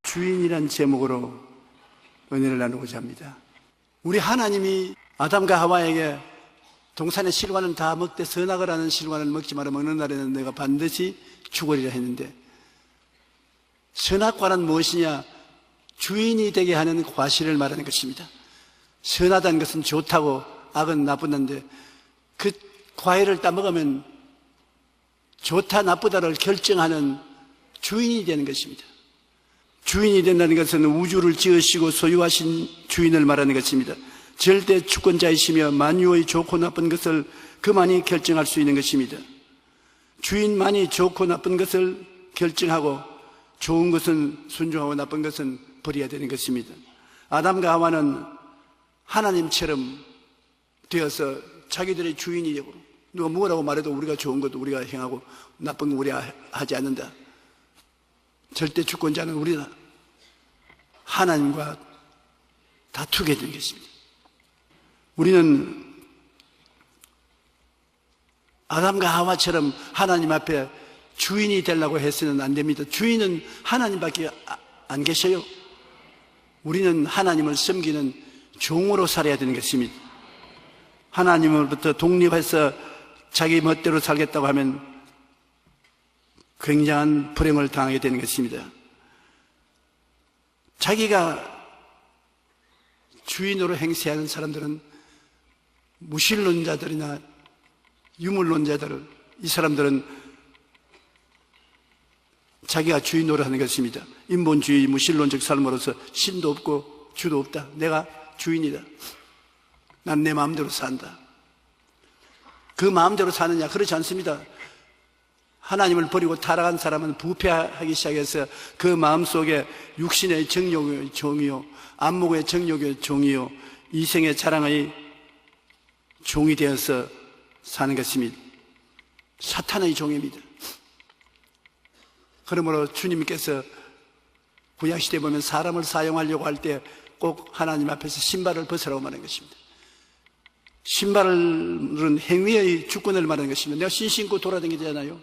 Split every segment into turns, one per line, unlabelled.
주인이란 제목으로 은혜를 나누고자 합니다. 우리 하나님이 아담과 하와에게 동산의 실과는 다 먹되 선악을 하는 실과는 먹지 마라, 먹는 날에는 내가 반드시 죽으리라 했는데, 선악과는 무엇이냐? 주인이 되게 하는 과실을 말하는 것입니다. 선하다는 것은 좋다고 악은 나쁘다는데, 그 과일을 따먹으면 좋다 나쁘다를 결정하는 주인이 되는 것입니다. 주인이 된다는 것은 우주를 지으시고 소유하신 주인을 말하는 것입니다. 절대 주권자이시며 만유의 좋고 나쁜 것을 그만이 결정할 수 있는 것입니다. 주인만이 좋고 나쁜 것을 결정하고 좋은 것은 순종하고 나쁜 것은 버려야 되는 것입니다. 아담과 하와는 하나님처럼 되어서 자기들의 주인이 되고, 누가 뭐라고 말해도 우리가 좋은 것도 우리가 행하고 나쁜 거 우리가 하지 않는다. 절대 주권자는 우리다. 하나님과 다투게 된 것입니다. 우리는 아담과 하와처럼 하나님 앞에 주인이 되려고 해서는 안 됩니다. 주인은 하나님밖에 안 계셔요. 우리는 하나님을 섬기는 종으로 살아야 되는 것입니다. 하나님으로부터 독립해서 자기 멋대로 살겠다고 하면 굉장한 불행을 당하게 되는 것입니다. 자기가 주인으로 행세하는 사람들은 무신론자들이나 유물론자들, 이 사람들은 자기가 주인으로 하는 것입니다. 인본주의 무신론적 삶으로서 신도 없고 주도 없다. 내가 주인이다. 난 내 마음대로 산다. 그 마음대로 사느냐? 그렇지 않습니다. 하나님을 버리고 타락한 사람은 부패하기 시작해서 그 마음속에 육신의 정욕의 종이요, 안목의 정욕의 종이요, 이생의 자랑의 종이 되어서 사는 것입니다. 사탄의 종입니다. 그러므로 주님께서 구약시대에 보면 사람을 사용하려고 할 때 꼭 하나님 앞에서 신발을 벗으라고 말하는 것입니다. 신발은 행위의 주권을 말하는 것입니다. 내가 신 신고 돌아다니잖아요.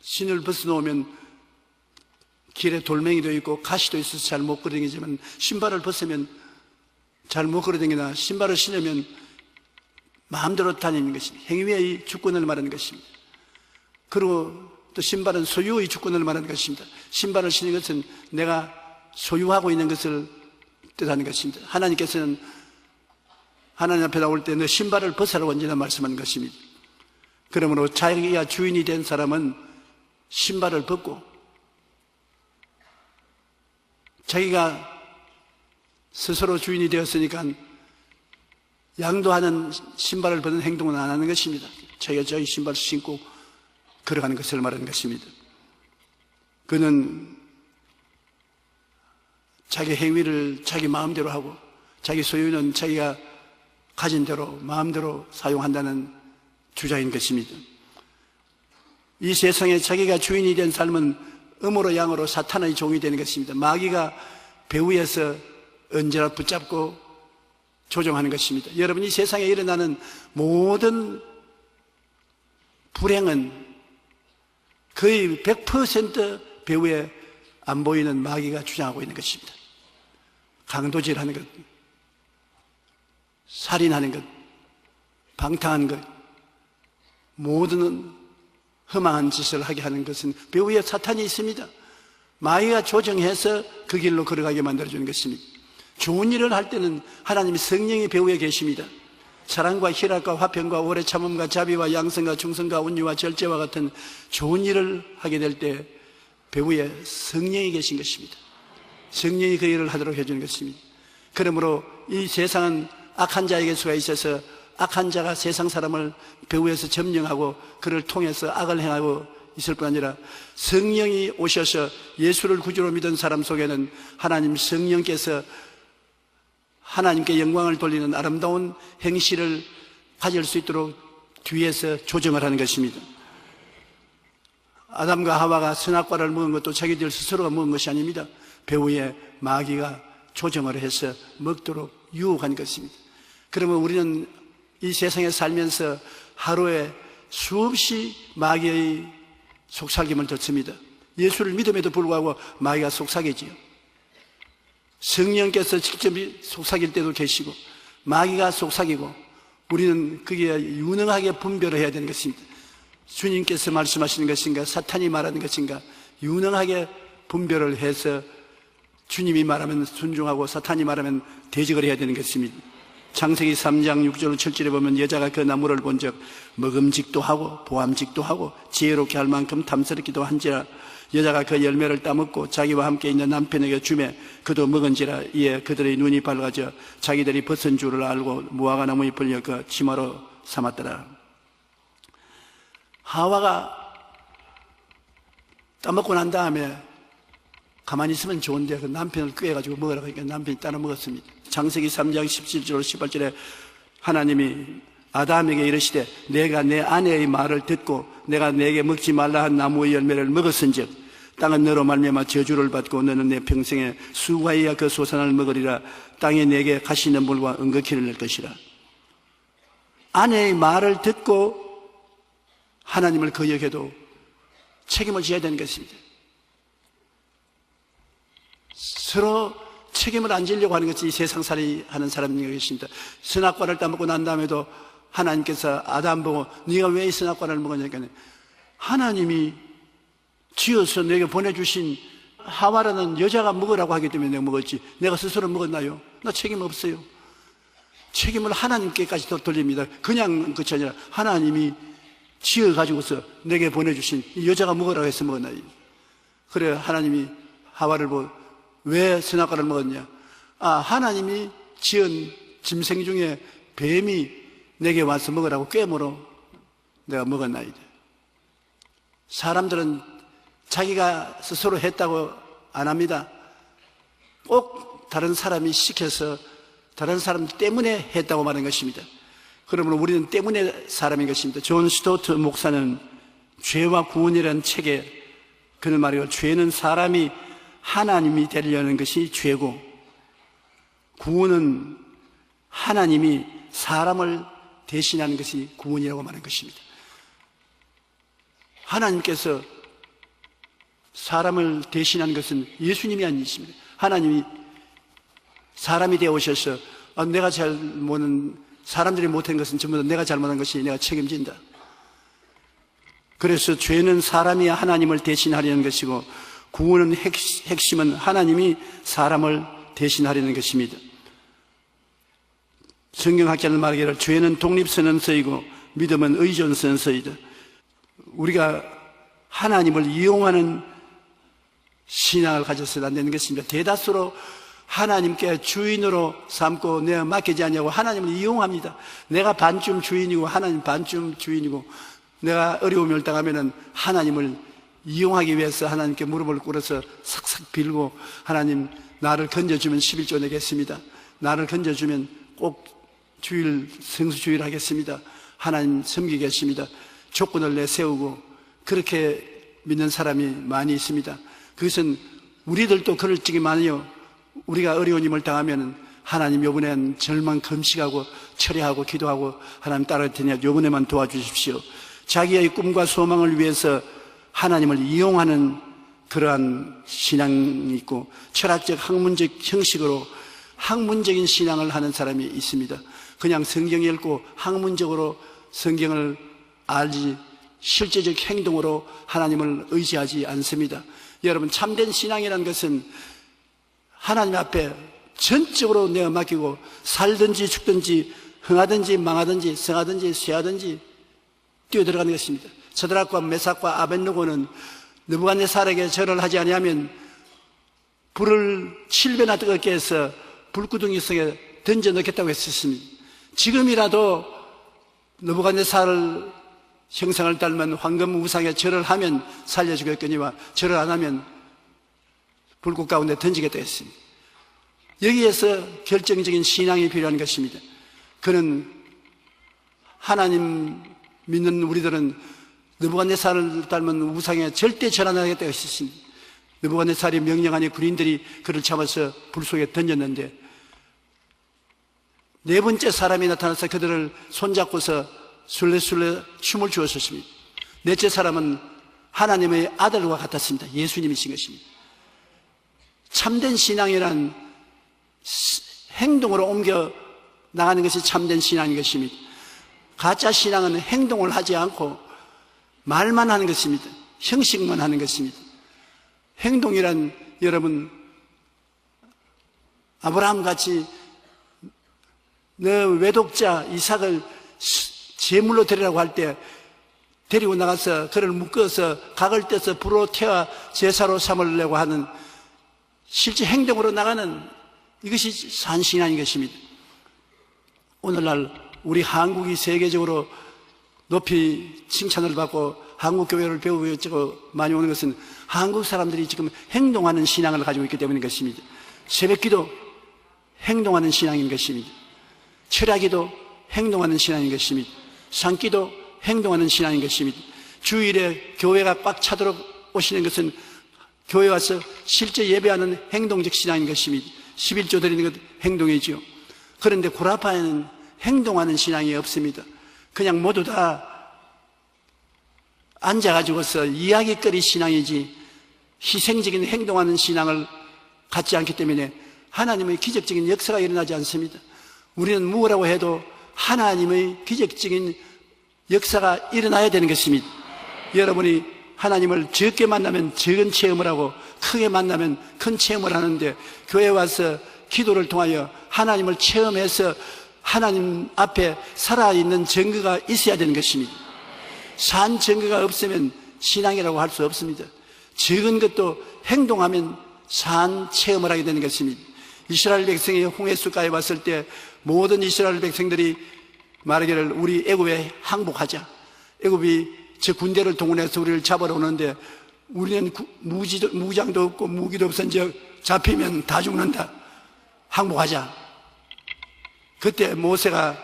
신을 벗어놓으면 길에 돌멩이도 있고 가시도 있어서 잘 못 걸어다니지만, 신발을 벗으면 잘 못 걸어다니나 신발을 신으면 마음대로 다니는 것입니다. 행위의 주권을 말하는 것입니다. 그리고 또 신발은 소유의 주권을 말하는 것입니다. 신발을 신는 것은 내가 소유하고 있는 것을 뜻하는 것입니다. 하나님께서는 하나님 앞에 나올 때 너 신발을 벗으라고 언제나 말씀하는 것입니다. 그러므로 자기가 주인이 된 사람은 신발을 벗고, 자기가 스스로 주인이 되었으니까 양도하는 신발을 벗는 행동은 안 하는 것입니다. 자기가 자기 신발을 신고 걸어가는 것을 말하는 것입니다. 그는 자기 행위를 자기 마음대로 하고 자기 소유는 자기가 가진 대로 마음대로 사용한다는 주자인 것입니다. 이 세상에 자기가 주인이 된 삶은 음으로 양으로 사탄의 종이 되는 것입니다. 마귀가 배후에서 언제나 붙잡고 조종하는 것입니다. 여러분, 이 세상에 일어나는 모든 불행은 거의 100% 배후에 안 보이는 마귀가 주장하고 있는 것입니다. 강도질하는 것, 살인하는 것, 방탕한 것, 모든 험한 짓을 하게 하는 것은 배후에 사탄이 있습니다. 마귀가 조정해서 그 길로 걸어가게 만들어주는 것입니다. 좋은 일을 할 때는 하나님의 성령이 배후에 계십니다. 사랑과 희락과 화평과 오래 참음과 자비와 양성과 충성과 온유와 절제와 같은 좋은 일을 하게 될 때 배후에 성령이 계신 것입니다. 성령이 그 일을 하도록 해주는 것입니다. 그러므로 이 세상은 악한 자에게 수가 있어서 악한 자가 세상 사람을 배후에서 점령하고 그를 통해서 악을 행하고 있을 뿐 아니라, 성령이 오셔서 예수를 구주로 믿은 사람 속에는 하나님 성령께서 하나님께 영광을 돌리는 아름다운 행실을 가질 수 있도록 뒤에서 조정을 하는 것입니다. 아담과 하와가 선악과를 먹은 것도 자기들 스스로가 먹은 것이 아닙니다. 배후에 마귀가 조정을 해서 먹도록 유혹한 것입니다. 그러면 우리는 이 세상에 살면서 하루에 수없이 마귀의 속삭임을 듣습니다. 예수를 믿음에도 불구하고 마귀가 속삭이지요. 성령께서 직접 속삭일 때도 계시고 마귀가 속삭이고 우리는 그게 유능하게 분별을 해야 되는 것입니다. 주님께서 말씀하시는 것인가 사탄이 말하는 것인가 유능하게 분별을 해서 주님이 말하면 순종하고 사탄이 말하면 대적을 해야 되는 것입니다. 창세기 3장 6절 7절에 보면 여자가 그 나무를 본즉 먹음직도 하고 보암직도 하고 지혜롭게 할 만큼 탐스럽기도 한지라 여자가 그 열매를 따먹고 자기와 함께 있는 남편에게 주매 그도 먹은지라 이에 그들의 눈이 밝아져 자기들이 벗은 줄을 알고 무화과 나무 잎을 엮어 치마로 삼았더라. 하와가 따먹고 난 다음에 가만히 있으면 좋은데 그 남편을 꾀해가지고 먹으라고 하니까 남편이 따라 먹었습니다. 창세기 3장 17절 18절에 하나님이 아담에게 이르시되 내가 내 아내의 말을 듣고 내가 내게 먹지 말라 한 나무의 열매를 먹었은즉 땅은 너로 말미암아 저주를 받고 너는 내 평생에 수고하여야 그 소산을 먹으리라. 땅이 내게 가시는 물과 은거키를 낼 것이라. 아내의 말을 듣고 하나님을 거역해도 책임을 져야 되는 것입니다. 서로 책임을 안 지려고 하는 것이 세상살이 하는 사람이 계십니다. 선악과를 따먹고 난 다음에도 하나님께서 아담 보고 네가 왜 이 선악과를 먹었냐니까 하나님이 지어서 내게 보내주신 하와라는 여자가 먹으라고 하기 때문에 내가 먹었지 내가 스스로 먹었나요? 나 책임 없어요. 책임을 하나님께까지 돌립니다. 그냥 그것이 아니라 하나님이 지어가지고서 내게 보내주신 이 여자가 먹으라고 해서 먹었나요? 그래 하나님이 하와를 보고 왜 선악과를 먹었냐? 하나님이 지은 짐승 중에 뱀이 내게 와서 먹으라고 꾀물어 내가 먹었나이다. 사람들은 자기가 스스로 했다고 안 합니다. 꼭 다른 사람이 시켜서 다른 사람 때문에 했다고 말하는 것입니다. 그러므로 우리는 때문에 사람인 것입니다. 존 스토트 목사는 죄와 구원이라는 책에 그는 말이요 죄는 사람이 하나님이 되려는 것이 죄고 구원은 하나님이 사람을 대신하는 것이 구원이라고 말하는 것입니다. 하나님께서 사람을 대신하는 것은 예수님이 아니십니다. 하나님이 사람이 되어 오셔서 내가 잘못은 사람들이 못한 것은 전부 다 내가 잘못한 것이 내가 책임진다. 그래서 죄는 사람이 하나님을 대신하려는 것이고 구원은 핵심은 하나님이 사람을 대신하려는 것입니다. 성경학자는 말하기를 죄는 독립선언서이고 믿음은 의존선서이다. 우리가 하나님을 이용하는 신앙을 가져서는 안 되는 것입니다. 대다수로 하나님께 주인으로 삼고 내가 맡기지 않냐고 하나님을 이용합니다. 내가 반쯤 주인이고 하나님 반쯤 주인이고 내가 어려움을 당하면 하나님을 이용하기 위해서 하나님께 무릎을 꿇어서 삭삭 빌고 하나님 나를 건져주면 11조 내겠습니다. 나를 건져주면 꼭 주일 성수주일 하겠습니다. 하나님 섬기겠습니다. 조건을 내세우고 그렇게 믿는 사람이 많이 있습니다. 그것은 우리들도 그럴 적이 많아요. 우리가 어려운 일을 당하면 하나님 요번엔 절망 금식하고 철회하고 기도하고 하나님 따를 테니 요번에만 도와주십시오. 자기의 꿈과 소망을 위해서 하나님을 이용하는 그러한 신앙이 있고 철학적 학문적 형식으로 학문적인 신앙을 하는 사람이 있습니다. 그냥 성경 읽고 학문적으로 성경을 알지 실제적 행동으로 하나님을 의지하지 않습니다. 여러분 참된 신앙이라는 것은 하나님 앞에 전적으로 내가 맡기고 살든지 죽든지 흥하든지 망하든지 성하든지 쇠하든지 뛰어들어가는 것입니다. 서드락과 메삭과 아벳느고는 느부갓네살에게 절을 하지 아니하면 불을 7배나 뜨겁게 해서 불구덩이 속에 던져 넣겠다고 했었습니다. 지금이라도 느부갓네살 형상을 닮은 황금 우상에 절을 하면 살려주겠거니와 절을 안 하면 불꽃 가운데 던지겠다 했습니다. 여기에서 결정적인 신앙이 필요한 것입니다. 그는 하나님 믿는 우리들은 느부갓네살을 닮은 우상에 절대 절 안 하겠다고 했습니다. 느부갓네살이 명령하니 군인들이 그를 잡아서 불 속에 던졌는데 네 번째 사람이 나타나서 그들을 손잡고서 술래술래 춤을 추었습니다. 넷째 사람은 하나님의 아들과 같았습니다. 예수님이신 것입니다. 참된 신앙이란 행동으로 옮겨 나가는 것이 참된 신앙인 것입니다. 가짜 신앙은 행동을 하지 않고 말만 하는 것입니다. 형식만 하는 것입니다. 행동이란 여러분, 아브라함 같이 너 외독자 이삭을 제물로 드리라고 할 때 데리고 나가서 그를 묶어서 각을 떼서 불로 태워 제사로 삼으려고 하는 실제 행동으로 나가는 이것이 산신앙인 것입니다. 오늘날 우리 한국이 세계적으로 높이 칭찬을 받고 한국 교회를 배우고 많이 오는 것은 한국 사람들이 지금 행동하는 신앙을 가지고 있기 때문인 것입니다. 새벽기도 행동하는 신앙인 것입니다. 철야기도 행동하는 신앙인 것입니다. 산기도 행동하는 신앙인 것입니다. 주일에 교회가 꽉 차도록 오시는 것은 교회 와서 실제 예배하는 행동적 신앙인 것입니다. 11조 드리는 것 행동이지요. 그런데 구라파에는 행동하는 신앙이 없습니다. 그냥 모두 다 앉아가지고서 이야기거리 신앙이지 희생적인 행동하는 신앙을 갖지 않기 때문에 하나님의 기적적인 역사가 일어나지 않습니다. 우리는 무엇이라고 해도 하나님의 기적적인 역사가 일어나야 되는 것입니다. 여러분이 하나님을 적게 만나면 적은 체험을 하고 크게 만나면 큰 체험을 하는데 교회 와서 기도를 통하여 하나님을 체험해서 하나님 앞에 살아있는 증거가 있어야 되는 것입니다. 산 증거가 없으면 신앙이라고 할 수 없습니다. 적은 것도 행동하면 산 체험을 하게 되는 것입니다. 이스라엘 백성이 홍해수가에 왔을 때 모든 이스라엘 백성들이 말하기를 우리 애굽에 항복하자. 애굽이 저 군대를 동원해서 우리를 잡으러 오는데 우리는 무장도 없고 무기도 없은즉 잡히면 다 죽는다. 항복하자. 그때 모세가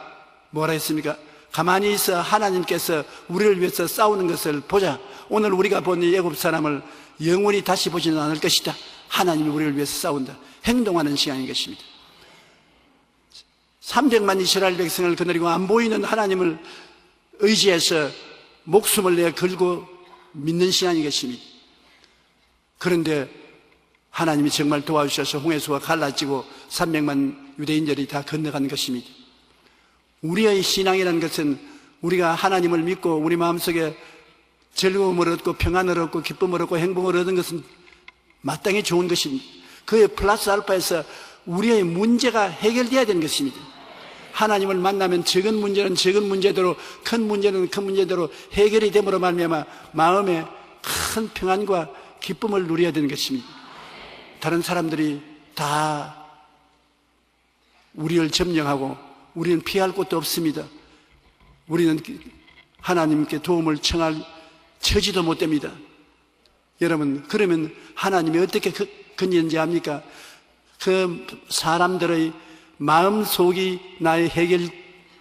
뭐라 했습니까? 가만히 있어 하나님께서 우리를 위해서 싸우는 것을 보자. 오늘 우리가 본 이 애굽 사람을 영원히 다시 보지는 않을 것이다. 하나님이 우리를 위해서 싸운다. 행동하는 시간인 것입니다. 300만 이스라엘 백성을 거느리고 안 보이는 하나님을 의지해서 목숨을 내 걸고 믿는 신앙인 것입니다. 그런데 하나님이 정말 도와주셔서 홍해수가 갈라지고 300만 유대인들이 다 건너간 것입니다. 우리의 신앙이라는 것은 우리가 하나님을 믿고 우리 마음속에 즐거움을 얻고 평안을 얻고 기쁨을 얻고 행복을 얻은 것은 마땅히 좋은 것입니다. 그의 플러스 알파에서 우리의 문제가 해결되어야 되는 것입니다. 하나님을 만나면 적은 문제는 적은 문제대로, 큰 문제는 큰 문제대로 해결이 됨으로 말미암아 마음에 큰 평안과 기쁨을 누려야 되는 것입니다. 다른 사람들이 다 우리를 점령하고 우리는 피할 곳도 없습니다. 우리는 하나님께 도움을 청할 처지도 못 됩니다. 여러분, 그러면 하나님이 어떻게 건지는지 압니까? 그 사람들의 마음속이 나의 해결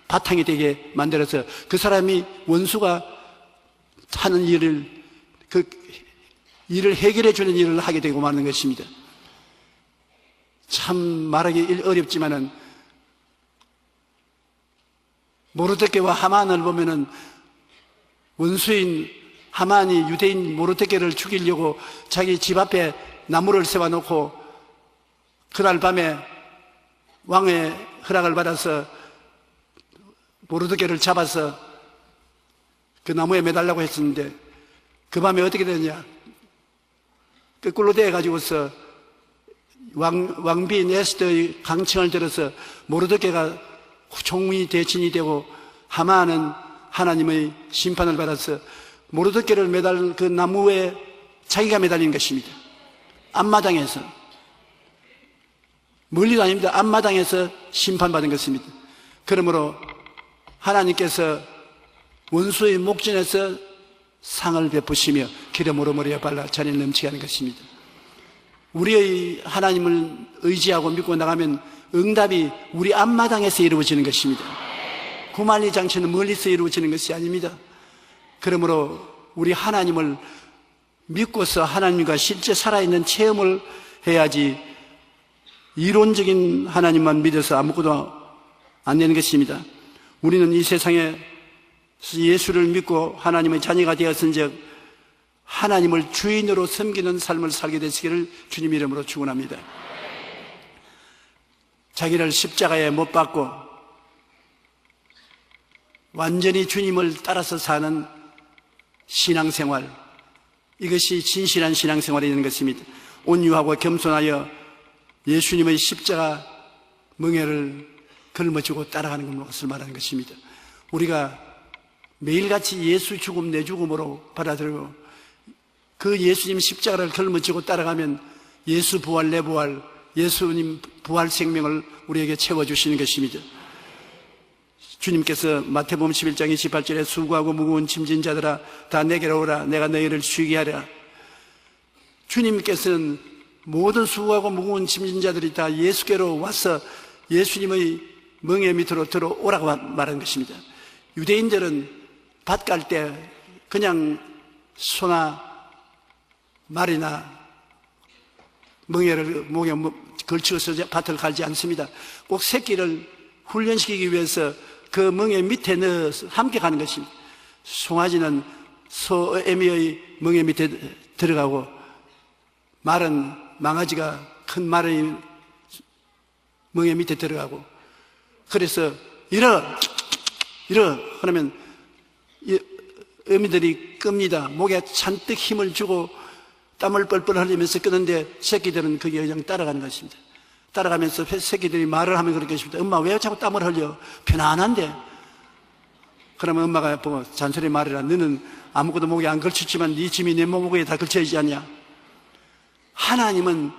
바탕이 되게 만들어서 그 사람이 원수가 하는 일을, 그 일을 해결해 주는 일을 하게 되고 마는 것입니다. 참 말하기 어렵지만은 모르드게와 하만을 보면은 원수인 하만이 유대인 모르드게를 죽이려고 자기 집 앞에 나무를 세워놓고 그날 밤에 왕의 허락을 받아서 모르드게를 잡아서 그 나무에 매달라고 했었는데 그 밤에 어떻게 되느냐, 거꾸로 대가지고서 왕비인 에스더의 강청을 들어서 모르드게가 총리 대신이 되고 하만은 하나님의 심판을 받아서 모르드게를 매달 그 나무에 자기가 매달린 것입니다. 앞마당에서, 멀리도 아닙니다. 앞마당에서 심판받은 것입니다. 그러므로 하나님께서 원수의 목전에서 상을 베푸시며 기름으로 머리에 발라 잔을 넘치게 하는 것입니다. 우리의 하나님을 의지하고 믿고 나가면 응답이 우리 앞마당에서 이루어지는 것입니다. 구만리 장치는 멀리서 이루어지는 것이 아닙니다. 그러므로 우리 하나님을 믿고서 하나님과 실제 살아있는 체험을 해야지 이론적인 하나님만 믿어서 아무것도 안 되는 것입니다. 우리는 이 세상에 예수를 믿고 하나님의 자녀가 되었은즉 하나님을 주인으로 섬기는 삶을 살게 되시기를 주님 이름으로 축원합니다. 자기를 십자가에 못 박고 완전히 주님을 따라서 사는 신앙생활, 이것이 진실한 신앙생활이 되는 것입니다. 온유하고 겸손하여 예수님의 십자가 멍에를 걸머쥐고 따라가는 것을 말하는 것입니다. 우리가 매일같이 예수 죽음 내 죽음으로 받아들이고 그 예수님 십자가를 걸머쥐고 따라가면 예수 부활 내 부활, 예수님 부활 생명을 우리에게 채워주시는 것입니다. 주님께서 마태복음 11장 28절에 수고하고 무거운 짐진 자들아 다 내게로 오라 내가 너희를 쉬게 하리라. 주님께서는 모든 수고하고 무거운 짐진 자들이 다 예수께로 와서 예수님의 멍에 밑으로 들어오라고 말하는 것입니다. 유대인들은 밭 갈 때 그냥 소나 말이나 멍에를 목에 걸치고서 밭을 갈지 않습니다. 꼭 새끼를 훈련시키기 위해서 그 멍에 밑에 넣어서 함께 가는 것입니다. 송아지는 소애미의 멍에 밑에 들어가고 말은 망아지가 큰 말의 멍에 밑에 들어가고 그래서 이러 그러면 어미들이 끕니다. 목에 잔뜩 힘을 주고 땀을 뻘뻘 흘리면서 끄는데 새끼들은 그게 그냥 따라가는 것입니다. 따라가면서 새끼들이 말을 하면 그렇게 하십니다. 엄마 왜 자꾸 땀을 흘려? 편안한데. 그러면 엄마가 보고 잔소리 말이라 너는 아무것도 목에 안 걸쳤지만 네 짐이 내 목에 다 걸쳐있지 않냐? 하나님은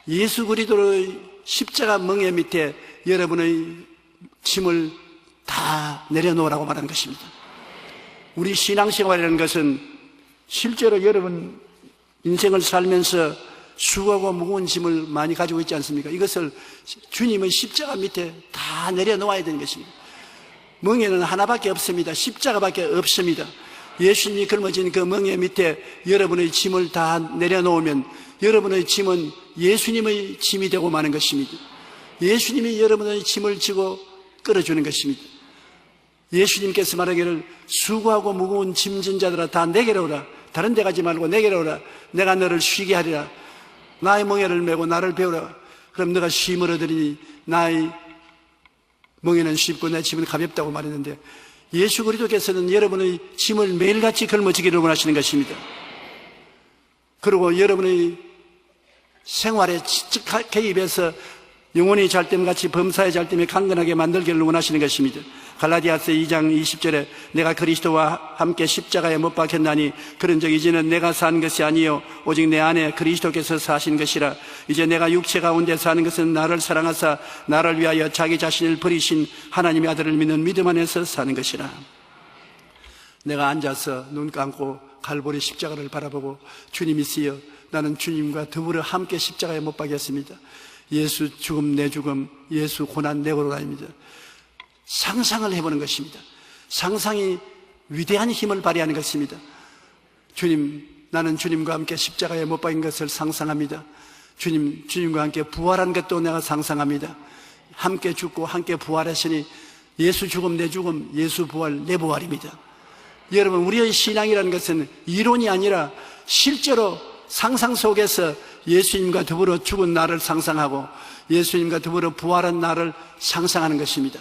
예수 그리스도의 십자가 멍에 밑에 여러분의 짐을 다 내려놓으라고 말하는 것입니다. 우리 신앙생활이라는 것은 실제로 여러분 인생을 살면서 수고하고 무거운 짐을 많이 가지고 있지 않습니까? 이것을 주님의 십자가 밑에 다 내려놓아야 되는 것입니다. 멍에는 하나밖에 없습니다. 십자가밖에 없습니다. 예수님이 걸머진 그 멍에 밑에 여러분의 짐을 다 내려놓으면 여러분의 짐은 예수님의 짐이 되고 마는 것입니다. 예수님이 여러분의 짐을 지고 끌어주는 것입니다. 예수님께서 말하기를 수고하고 무거운 짐진 자들아 다 내게로 오라. 다른 데 가지 말고 내게로 오라. 내가 너를 쉬게 하리라. 나의 멍에를 메고 나를 배우라. 그럼 너가 쉼을 얻으리니 나의 멍에는 쉽고 내 짐은 가볍다고 말했는데 예수 그리스도께서는 여러분의 짐을 매일같이 걸머지기를 원하시는 것입니다. 그리고 여러분의 생활에 직접 개입해서 영혼이 잘됨같이 범사의 잘됨에 강건하게 만들기를 원하시는 것입니다. 갈라디아서 2장 20절에 내가 그리스도와 함께 십자가에 못 박혔나니 그런즉 이제는 내가 사는 것이 아니요 오직 내 안에 그리스도께서 사신 것이라. 이제 내가 육체 가운데 사는 것은 나를 사랑하사 나를 위하여 자기 자신을 버리신 하나님의 아들을 믿는 믿음 안에서 사는 것이라. 내가 앉아서 눈 감고 갈보리 십자가를 바라보고 주님이 쓰여 나는 주님과 더불어 함께 십자가에 못 박혔습니다. 예수 죽음 내 죽음, 예수 고난 내 고난입니다. 상상을 해보는 것입니다. 상상이 위대한 힘을 발휘하는 것입니다. 주님, 나는 주님과 함께 십자가에 못 박인 것을 상상합니다. 주님과 함께 부활한 것도 내가 상상합니다. 함께 죽고 함께 부활하시니 예수 죽음 내 죽음, 예수 부활 내 부활입니다. 여러분, 우리의 신앙이라는 것은 이론이 아니라 실제로 상상 속에서 예수님과 더불어 죽은 나를 상상하고 예수님과 더불어 부활한 나를 상상하는 것입니다.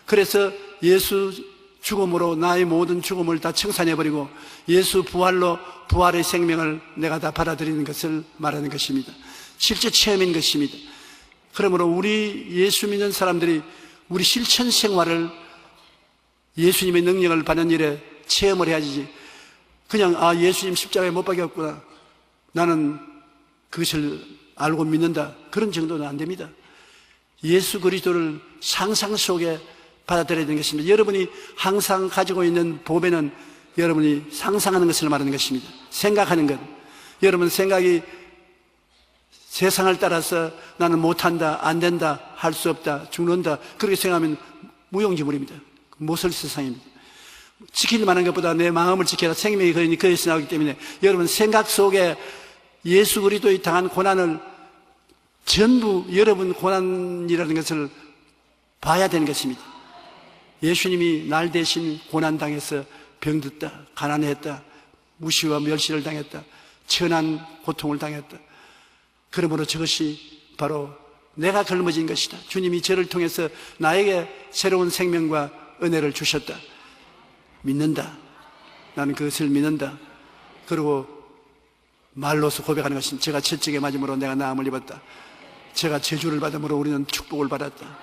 그래서 예수 죽음으로 나의 모든 죽음을 다 청산해버리고 예수 부활로 부활의 생명을 내가 다 받아들이는 것을 말하는 것입니다. 실제 체험인 것입니다. 그러므로 우리 예수 믿는 사람들이 우리 실천 생활을 예수님의 능력을 받는 일에 체험을 해야지 그냥 예수님 십자가에 못 박였구나 나는 그것을 알고 믿는다 그런 정도는 안 됩니다. 예수 그리스도를 상상 속에 받아들여야 되는 것입니다. 여러분이 항상 가지고 있는 보배는 여러분이 상상하는 것을 말하는 것입니다. 생각하는 것. 여러분 생각이 세상을 따라서 나는 못한다, 안 된다, 할 수 없다, 죽는다 그렇게 생각하면 무용지물입니다. 못설 세상입니다. 지킬 만한 것보다 내 마음을 지켜라 생명이 그러니 그에서 나오기 때문에 여러분 생각 속에 예수 그리스도의 당한 고난을 전부 여러분 고난이라는 것을 봐야 되는 것입니다. 예수님이 날 대신 고난당해서 병듣다, 가난했다, 무시와 멸시를 당했다, 천한 고통을 당했다. 그러므로 저것이 바로 내가 걸머진 것이다. 주님이 저를 통해서 나에게 새로운 생명과 은혜를 주셨다. 믿는다. 나는 그것을 믿는다. 그리고 말로서 고백하는 것은 제가 채찍에 맞음으로 내가 나음을 입었다. 제가 저주를 받음으로 우리는 축복을 받았다.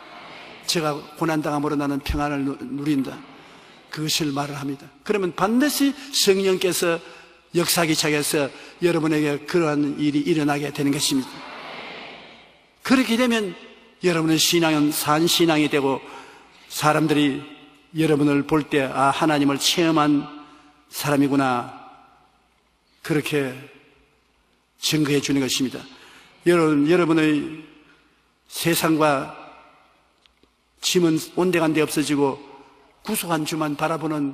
제가 고난당함으로 나는 평안을 누린다. 그것을 말을 합니다. 그러면 반드시 성령께서 역사하기 시작해서 여러분에게 그러한 일이 일어나게 되는 것입니다. 그렇게 되면 여러분의 신앙은 산 신앙이 되고 사람들이 여러분을 볼 때 아, 하나님을 체험한 사람이구나, 그렇게 증거해 주는 것입니다. 여러분의 세상과 짐은 온데간데 없어지고 구속한 주만 바라보는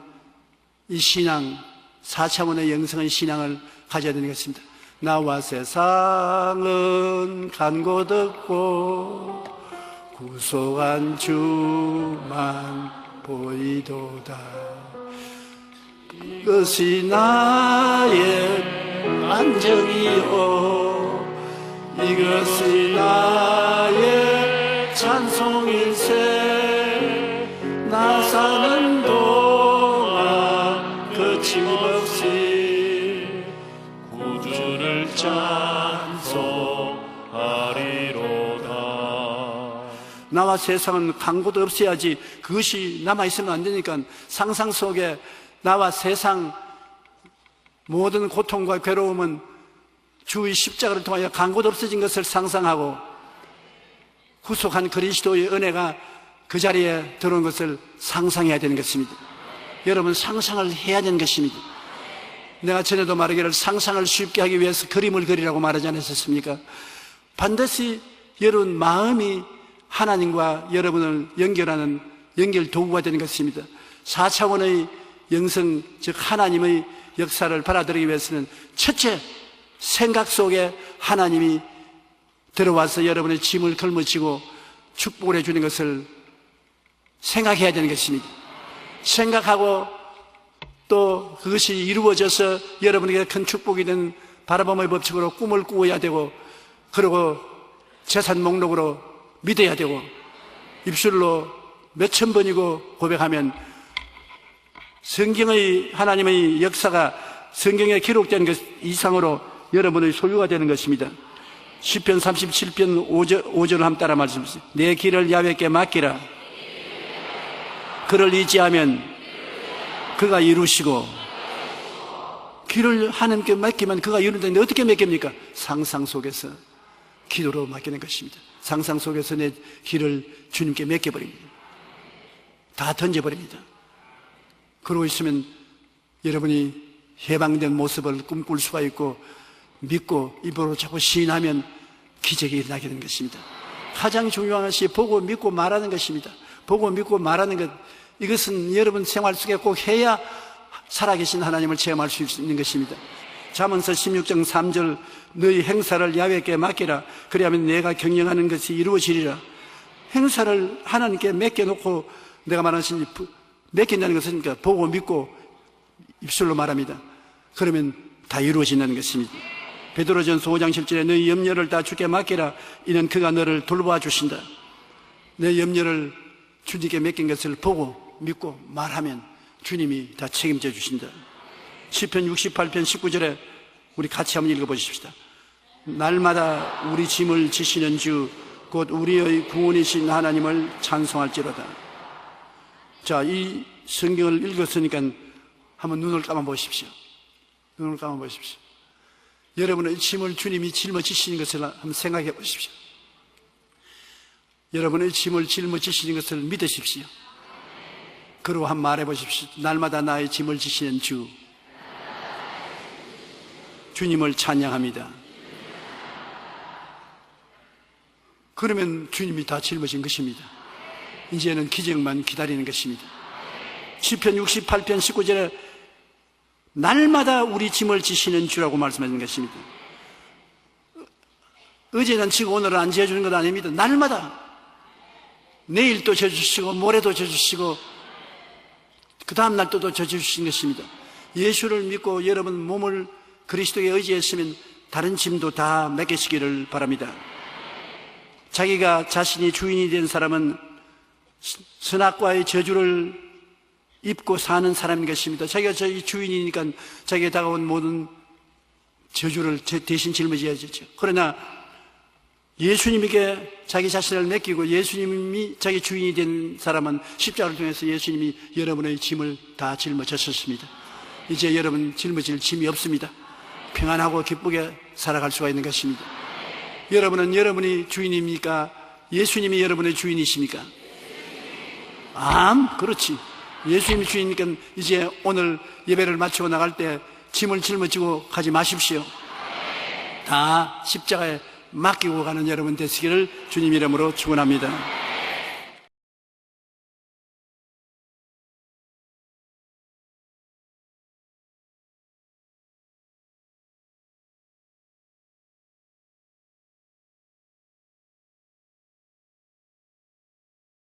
이 신앙, 4차원의 영성의 신앙을 가져야 되는 것입니다. 나와 세상은 간 곳 없고 구속한 주만 보이도다. 이것이 나의 안정이요, 이것이 나의 찬송일세. 나 사는 동안 거침없이 구주를 찬송하리로다. 나와 세상은 간 곳 없어야지. 그것이 남아있으면 안 되니까 상상 속에 나와 세상 모든 고통과 괴로움은 주의 십자가를 통하여 간 곳 없어진 것을 상상하고 구속한 그리스도의 은혜가 그 자리에 들어온 것을 상상해야 되는 것입니다. 여러분, 상상을 해야 되는 것입니다. 내가 전에도 말하기를 상상을 쉽게 하기 위해서 그림을 그리라고 말하지 않았습니까? 반드시 여러분 마음이 하나님과 여러분을 연결하는 연결 도구가 되는 것입니다. 4차원의 영성, 즉 하나님의 역사를 받아들이기 위해서는 첫째, 생각 속에 하나님이 들어와서 여러분의 짐을 걸머쥐고 축복을 해주는 것을 생각해야 되는 것입니다. 생각하고 또 그것이 이루어져서 여러분에게 큰 축복이 된 바라봄의 법칙으로 꿈을 꾸어야 되고, 그리고 재산 목록으로 믿어야 되고, 입술로 몇천 번이고 고백하면 성경의 하나님의 역사가 성경에 기록된 것 이상으로 여러분의 소유가 되는 것입니다. 시편 37편 5절을 한번 따라 말씀하세요. 내 길을 야훼께 맡기라. 그를 의지하면 그가 이루시고. 길을 하나님께 맡기면 그가 이루는데 어떻게 맡깁니까? 상상 속에서 기도로 맡기는 것입니다. 상상 속에서 내 길을 주님께 맡겨버립니다. 다 던져버립니다. 그러고 있으면 여러분이 해방된 모습을 꿈꿀 수가 있고, 믿고 입으로 자꾸 시인하면 기적이 일어나게 되는 것입니다. 가장 중요한 것이 보고 믿고 말하는 것입니다. 보고 믿고 말하는 것, 이것은 여러분 생활 속에 꼭 해야 살아계신 하나님을 체험할 수 있는 것입니다. 잠언서 16장 3절, 너희 행사를 야훼께 맡기라. 그리하면 내가 경영하는 것이 이루어지리라. 행사를 하나님께 맡겨놓고 내가 말하는 것이 맡긴다는 것은 그러니까 보고 믿고 입술로 말합니다. 그러면 다 이루어진다는 것입니다. 베드로전서 5장 10절에 너희 염려를 다 주께 맡기라. 이는 그가 너를 돌보아 주신다. 내 염려를 주님께 맡긴 것을 보고 믿고 말하면 주님이 다 책임져 주신다. 시편 68편 19절에 우리 같이 한번 읽어보십시다. 날마다 우리 짐을 지시는 주 곧 우리의 구원이신 하나님을 찬송할지로다. 자, 이 성경을 읽었으니까 한번 눈을 감아 보십시오. 눈을 감아 보십시오. 여러분의 짐을 주님이 짊어지시는 것을 한번 생각해 보십시오. 여러분의 짐을 짊어지시는 것을 믿으십시오. 그리고 한번 말해 보십시오. 날마다 나의 짐을 지시는 주, 주님을 찬양합니다. 그러면 주님이 다 짊어진 것입니다. 이제는 기적만 기다리는 것입니다. 시편 68편 19절에 날마다 우리 짐을 지시는 주라고 말씀하시는 것입니다. 어제는 지고 오늘은 안 지어주는 것 아닙니다. 날마다 내일도 져주시고 모레도 져주시고 그 다음 날 또 져주신 것입니다. 예수를 믿고 여러분 몸을 그리스도에 의지했으면 다른 짐도 다 맡기시기를 바랍니다. 자기가 자신이 주인이 된 사람은 선악과의 저주를 입고 사는 사람인 것입니다. 자기가 저희 주인이니까 자기가 다가온 모든 저주를 대신 짊어져야죠. 그러나 예수님에게 자기 자신을 맡기고 예수님이 자기 주인이 된 사람은 십자가를 통해서 예수님이 여러분의 짐을 다 짊어졌습니다. 이제 여러분 짊어질 짐이 없습니다. 평안하고 기쁘게 살아갈 수가 있는 것입니다. 여러분은 여러분이 주인입니까? 예수님이 여러분의 주인이십니까? 그렇지. 예수님이 주인이니까 이제 오늘 예배를 마치고 나갈 때 짐을 짊어지고 가지 마십시오. 다 십자가에 맡기고 가는 여러분 되시기를 주님 이름으로 축원합니다.